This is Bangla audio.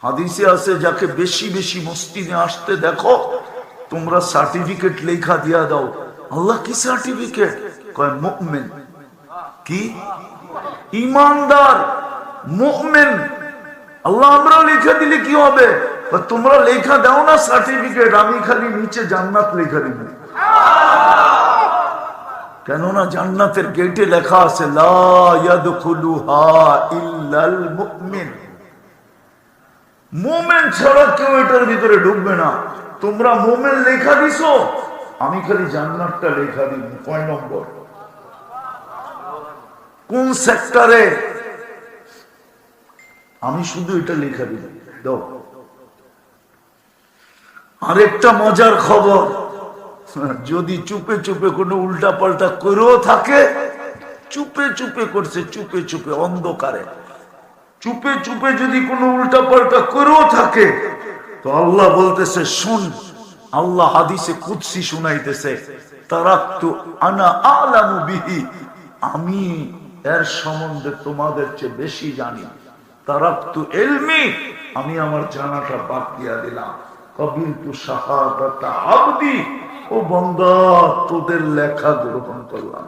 হাদিসে আছে যাকে বেশি বেশি মসজিদে আসতে দেখো তোমরা সার্টিফিকেট লেখা দিয়া দাও। আল্লাহ কি সার্টিফিকেট? কয় মুমিন। কি? ঈমানদার, মুমিন। আল্লাহ আমরা লেখা দিলে কি হবে? তোমরা লেখা দাও না সার্টিফিকেট, আমি খালি নিচে জান্নাত লেখা দিব। কেননা জান্নাতের গেটে লেখা আছে লা ইয়াদখুলুহা ইল্লাল মুমিন। মুমিন ছাড়া কেউ এটার ভিতরে ঢুকবে না। তোমরা মুমিন লেখা দিছো, আমি খালি জান্নাতটা লেখা দিব। কয় নম্বর? কোন সেক্টরে? আমি শুধু এটা লেখা দিব। দাও। আরেকটা মজার খবর, যদি চুপে চুপে কোনো উল্টা পাল্টা করেও থাকে, চুপে চুপে করছে, চুপে চুপে অন্ধকারে চুপে চুপে যদি কোনো উল্টা পাল্টা করেও থাকে, তো আল্লাহ বলতেছে শুন, আল্লাহ হাদিসে কুদসি শুনাইতেছে, তারাকতু আনা আলামু বিহি, আমি এর সম্বন্ধে তোমাদের চেয়ে বেশি জানি। তারাকতু ইলমি, আমি আমার জানাটা বাদ দিয়া দিলাম। কবিলতু শাহাদাতা আবদি, ও বান্দা তোদের লেখা গ্রহণ করলাম।